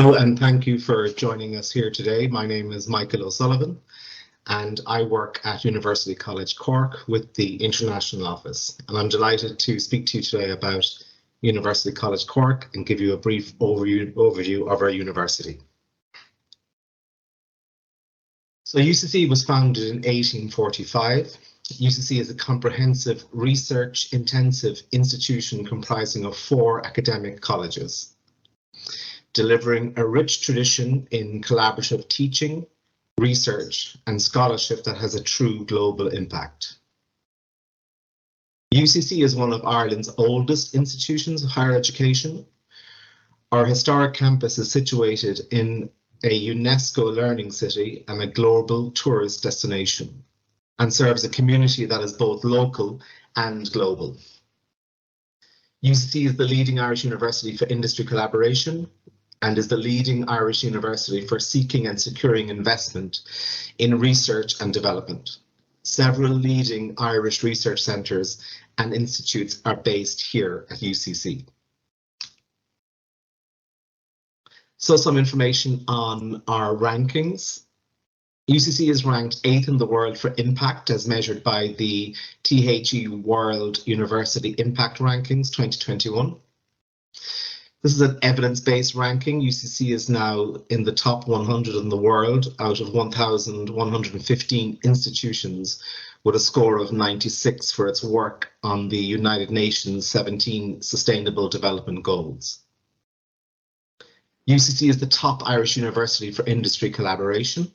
Hello and thank you for joining us here today. My name is Michael O'Sullivan and I work at University College Cork with the International Office, and I'm delighted to speak to you today about University College Cork and give you a brief overview of our university. So UCC was founded in 1845. UCC is a comprehensive research-intensive institution comprising of 4 academic colleges, delivering a rich tradition in collaborative teaching, research and scholarship that has a true global impact. UCC is one of Ireland's oldest institutions of higher education. Our historic campus is situated in a UNESCO learning city and a global tourist destination, and serves a community that is both local and global. UCC is the leading Irish university for industry collaboration and is the leading Irish university for seeking and securing investment in research and development. Several leading Irish research centres and institutes are based here at UCC. So some information on our rankings. UCC is ranked 8th in the world for impact as measured by the THE World University Impact Rankings 2021. This is an evidence-based ranking. UCC is now in the top 100 in the world out of 1,115 institutions with a score of 96 for its work on the United Nations 17 Sustainable Development Goals. UCC is the top Irish university for industry collaboration.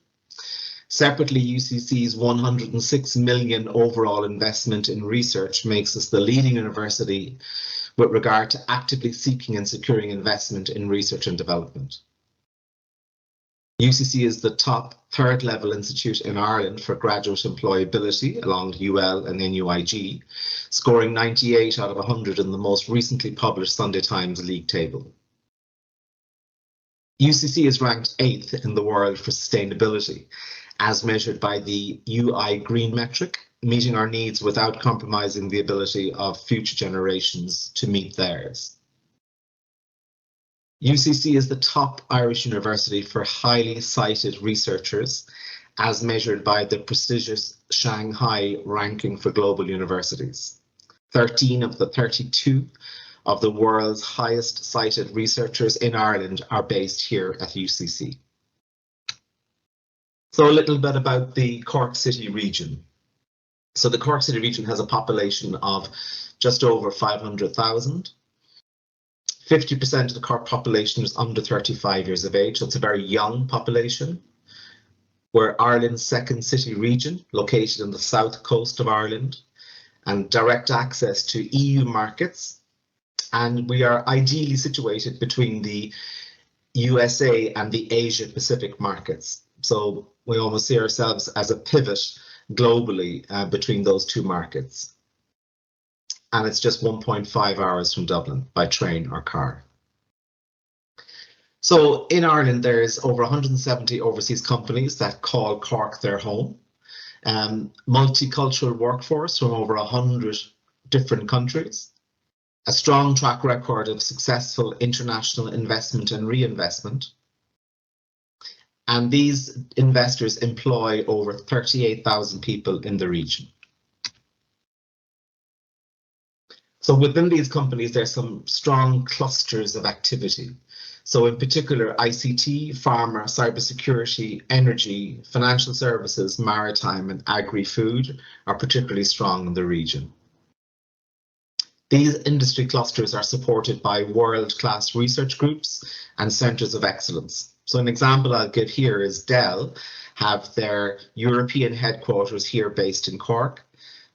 Separately, UCC's 106 million overall investment in research makes us the leading university with regard to actively seeking and securing investment in research and development. UCC is the top 3rd level institute in Ireland for graduate employability along UL and NUIG, scoring 98 out of 100 in the most recently published Sunday Times league table. UCC is ranked 8th in the world for sustainability, as measured by the UI Green metric, meeting our needs without compromising the ability of future generations to meet theirs. UCC is the top Irish university for highly cited researchers, as measured by the prestigious Shanghai ranking for global universities. 13 of the 32 of the world's highest cited researchers in Ireland are based here at UCC. So a little bit about the Cork City region. So the Cork City region has a population of just over 500,000. 50% of the Cork population is under 35 years of age, so it's a very young population. We're Ireland's 2nd city region, located on the south coast of Ireland, and direct access to EU markets. And we are ideally situated between the USA and the Asia Pacific markets. So we almost see ourselves as a pivot globally between those 2 markets. And it's just 1.5 hours from Dublin by train or car. So in Ireland, there's over 170 overseas companies that call Cork their home. Multicultural workforce from over 100 different countries. A strong track record of successful international investment and reinvestment. And these investors employ over 38,000 people in the region. So within these companies, there's some strong clusters of activity. So in particular, ICT, pharma, cybersecurity, energy, financial services, maritime and agri-food are particularly strong in the region. These industry clusters are supported by world-class research groups and centres of excellence. So an example I'll give here is Dell have their European headquarters here based in Cork,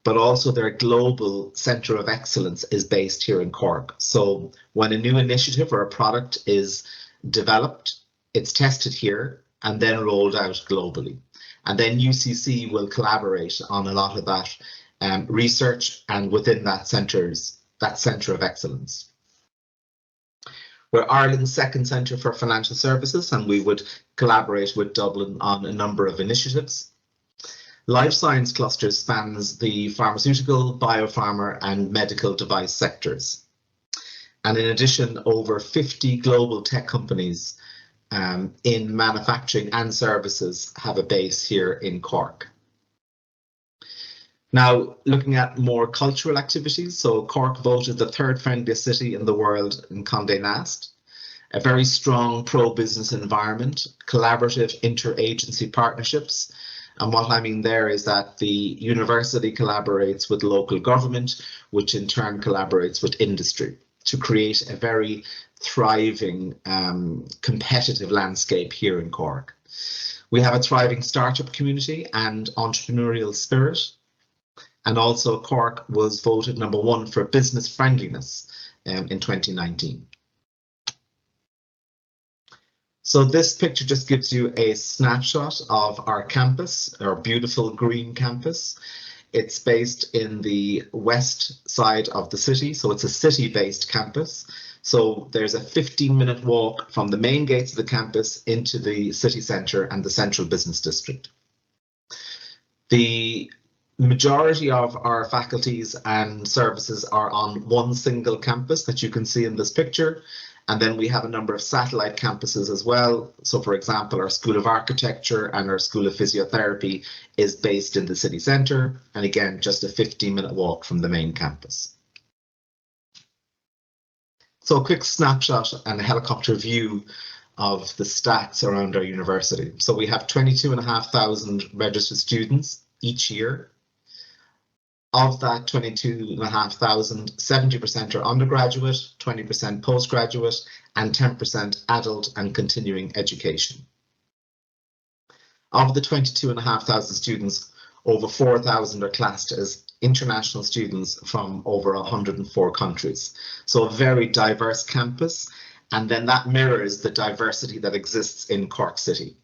but also their global centre of excellence is based here in Cork. So when a new initiative or a product is developed, it's tested here and then rolled out globally. And then UCC will collaborate on a lot of that research and within that centre of excellence. We're Ireland's 2nd centre for financial services, and we would collaborate with Dublin on a number of initiatives. Life science clusters spans the pharmaceutical, biopharma and medical device sectors. And in addition, over 50 global tech companies in manufacturing and services have a base here in Cork. Now, looking at more cultural activities, so Cork voted the third friendliest city in the world in Condé Nast. A very strong pro-business environment, collaborative interagency partnerships. And what I mean there is that the university collaborates with local government, which in turn collaborates with industry to create a very thriving, competitive landscape here in Cork. We have a thriving startup community and entrepreneurial spirit. And also Cork was voted #1 for business friendliness in 2019. So this picture just gives you a snapshot of our campus, our beautiful green campus. It's based in the west side of the city, so it's a city-based campus. So there's a 15-minute walk from the main gates of the campus into the city centre and the central business district. The majority of our faculties and services are on one single campus that you can see in this picture. And then we have a number of satellite campuses as well. So for example, our School of Architecture and our School of Physiotherapy is based in the city centre. And again, just a 15-minute walk from the main campus. So a quick snapshot and a helicopter view of the stats around our university. So we have 22,500 registered students each year. Of that 22,500, 70% are undergraduate, 20% postgraduate, and 10% adult and continuing education. Of the 22,500 students, over 4,000 are classed as international students from over 104 countries. So a very diverse campus, and then that mirrors the diversity that exists in Cork City.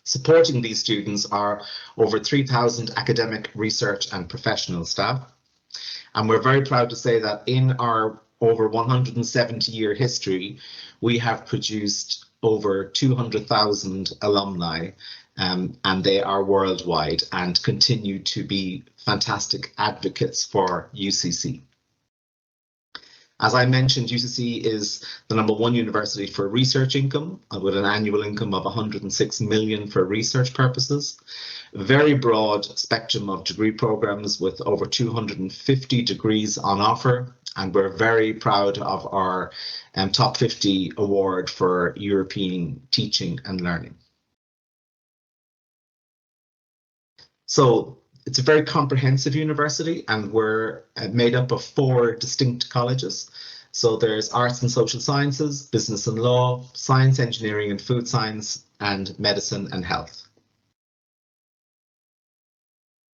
Supporting these students are over 3,000 academic, research and professional staff. And we're very proud to say that in our over 170-year history, we have produced over 200,000 alumni, and they are worldwide and continue to be fantastic advocates for UCC. As I mentioned, UCC is the #1 university for research income, with an annual income of 106 million for research purposes. Very broad spectrum of degree programs with over 250 degrees on offer. And we're very proud of our Top 50 award for European teaching and learning. So it's a very comprehensive university, and we're made up of 4 distinct colleges. So there's arts and social sciences, business and law, science, engineering and food science, and medicine and health.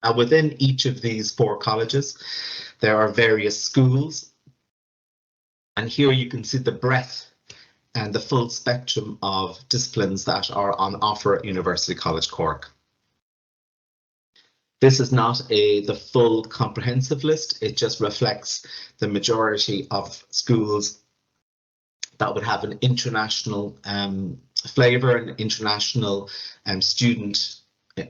Now, within each of these 4 colleges, there are various schools. And here you can see the breadth and the full spectrum of disciplines that are on offer at University College Cork. This is not the full comprehensive list. It just reflects the majority of schools that would have an international flavour and international student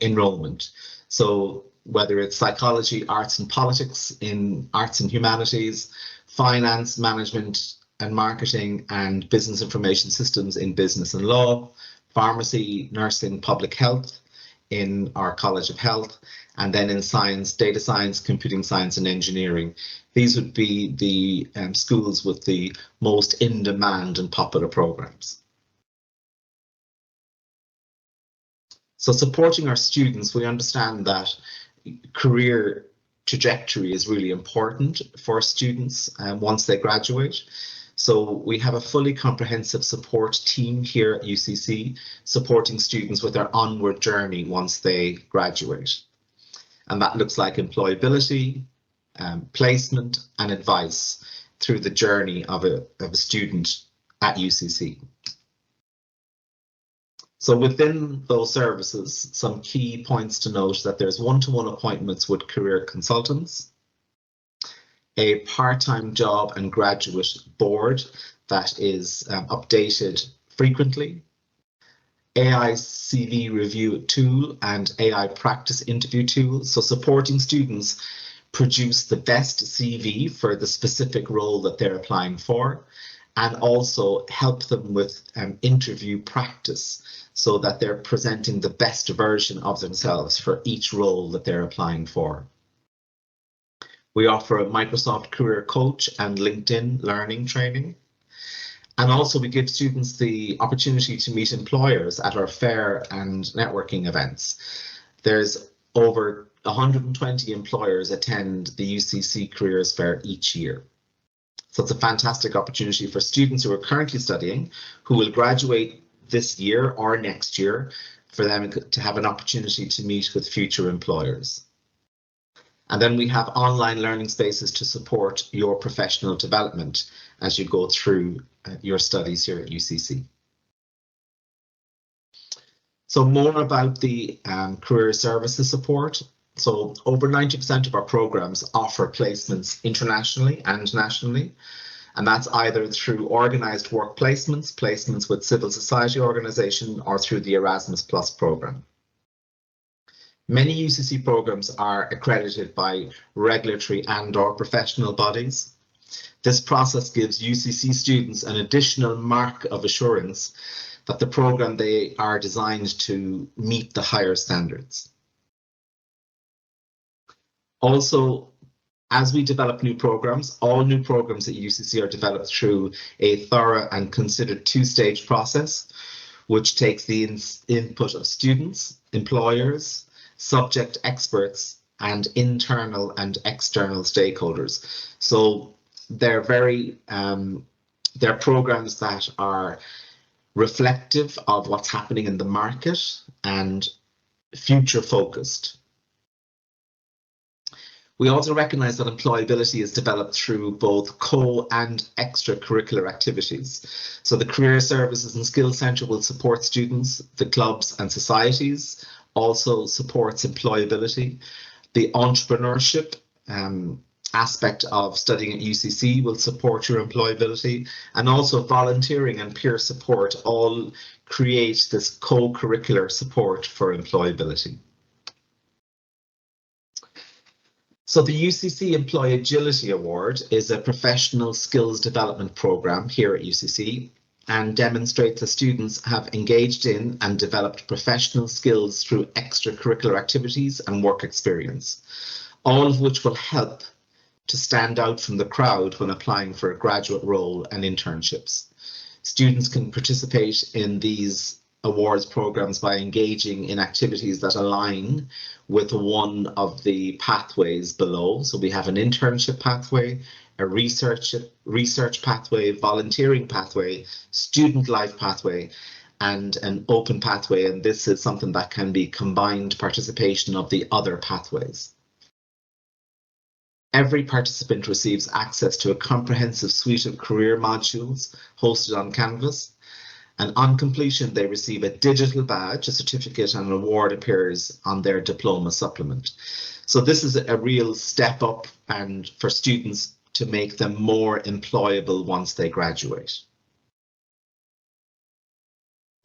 enrolment. So whether it's psychology, arts and politics in arts and humanities, finance, management and marketing, and business information systems in business and law, pharmacy, nursing, public health in our College of Health, and then in science, data science, computing science and engineering. These would be the schools with the most in-demand and popular programs. So supporting our students, we understand that career trajectory is really important for students once they graduate. So we have a fully comprehensive support team here at UCC, supporting students with their onward journey once they graduate. And that looks like employability, placement and advice through the journey of a student at UCC. So within those services, some key points to note that there's one-to-one appointments with career consultants, a part-time job and graduate board that is updated frequently, AI CV review tool and AI practice interview tool. So supporting students produce the best CV for the specific role that they're applying for, and also help them with interview practice so that they're presenting the best version of themselves for each role that they're applying for. We offer a Microsoft Career Coach and LinkedIn learning training. And also we give students the opportunity to meet employers at our fair and networking events. There's over 120 employers attend the UCC Careers Fair each year. So it's a fantastic opportunity for students who are currently studying, who will graduate this year or next year, for them to have an opportunity to meet with future employers. And then we have online learning spaces to support your professional development as you go through your studies here at UCC. So more about the career services support. So over 90% of our programs offer placements internationally and nationally, and that's either through organised work placements, placements with civil society organisation, or through the Erasmus Plus programme. Many UCC programs are accredited by regulatory and/or professional bodies. This process gives UCC students an additional mark of assurance that the program they are designed to meet the higher standards. Also, as we develop new programs, all new programs at UCC are developed through a thorough and considered two-stage process, which takes the input of students, employers, subject experts, and internal and external stakeholders. So they're programs that are reflective of what's happening in the market and future focused. We also recognise that employability is developed through both co- and extracurricular activities. So the Career Services and Skills Centre will support students, the clubs and societies, also supports employability. The entrepreneurship aspect of studying at UCC will support your employability, and also volunteering and peer support all create this co-curricular support for employability. So the UCC Employ Agility Award is a professional skills development programme here at UCC and demonstrates that students have engaged in and developed professional skills through extracurricular activities and work experience, all of which will help to stand out from the crowd when applying for a graduate role and internships. Students can participate in these awards programs by engaging in activities that align with one of the pathways below. So we have an internship pathway, a research pathway, volunteering pathway, student life pathway, and an open pathway. And this is something that can be combined participation of the other pathways. Every participant receives access to a comprehensive suite of career modules hosted on Canvas. And on completion, they receive a digital badge, a certificate, and an award appears on their diploma supplement. So this is a real step up and for students to make them more employable once they graduate.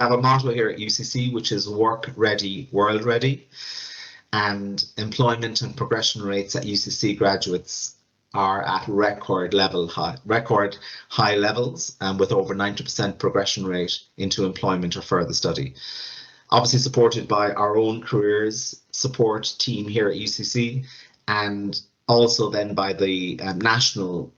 I have a motto here at UCC, which is work ready, world ready. And employment and progression rates at UCC graduates are at record high levels, and with over 90% progression rate into employment or further study. Obviously supported by our own careers support team here at UCC, and also then by the national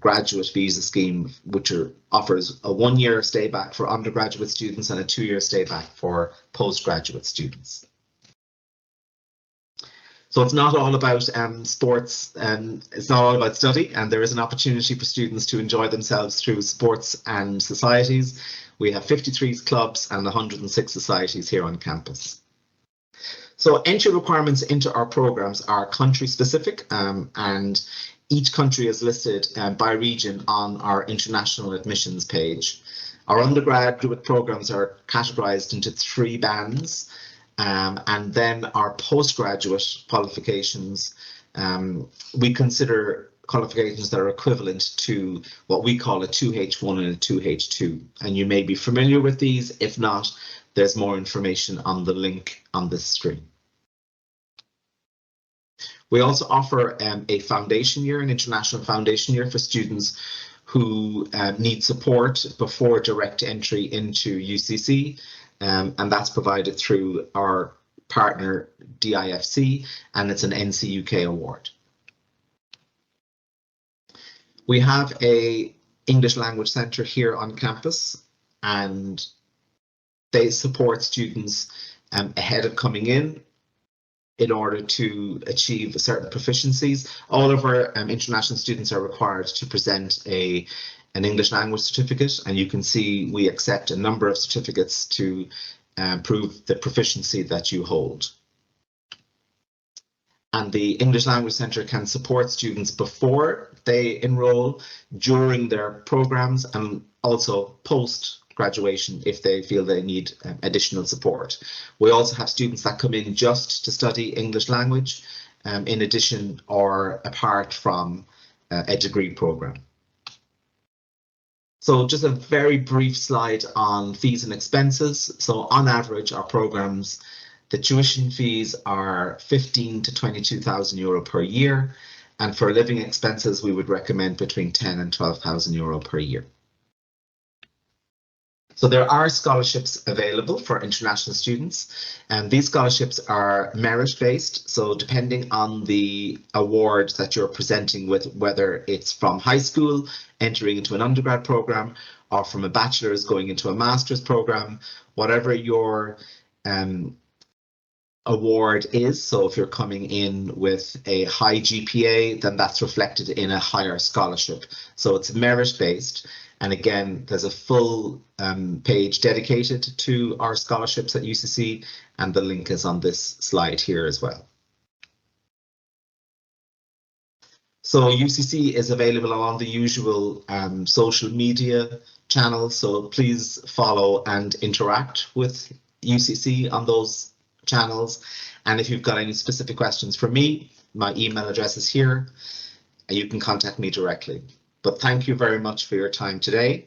graduate visa scheme, which offers a 1-year stay back for undergraduate students and a 2-year stay back for postgraduate students. So it's not all about sports, and it's not all about study, and there is an opportunity for students to enjoy themselves through sports and societies. We have 53 clubs and 106 societies here on campus. So entry requirements into our programs are country specific, and each country is listed by region on our international admissions page. Our undergraduate programs are categorized into 3 bands. And then our postgraduate qualifications, we consider qualifications that are equivalent to what we call a 2H1 and a 2H2. And you may be familiar with these. If not, there's more information on the link on this screen. We also offer a foundation year, an international foundation year for students who need support before direct entry into UCC, and that's provided through our partner DIFC, and it's an NCUK award. We have a English Language Centre here on campus, and they support students ahead of coming in order to achieve certain proficiencies. All of our international students are required to present an English language certificate, and you can see we accept a number of certificates to prove the proficiency that you hold. And the English Language Centre can support students before they enrol, during their programs, and also post graduation if they feel they need additional support. We also have students that come in just to study English language, in addition or apart from a degree program. So just a very brief slide on fees and expenses. So on average, our programs, the tuition fees are 15 to 22,000 euro per year, and for living expenses we would recommend between 10 and 12,000 euro per year. So there are scholarships available for international students, and these scholarships are merit-based. So depending on the award that you're presenting with, whether it's from high school entering into an undergrad program or from a bachelor's going into a master's program, whatever your award is. So if you're coming in with a high GPA, then that's reflected in a higher scholarship. So it's merit-based. And again, there's a full page dedicated to our scholarships at UCC, and the link is on this slide here as well. So UCC is available on the usual social media channels, so please follow and interact with UCC on those channels. And if you've got any specific questions for me, my email address is here, and you can contact me directly. But thank you very much for your time today,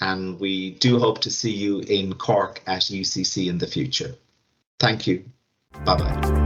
and we do hope to see you in Cork at UCC in the future. Thank you. Bye-bye.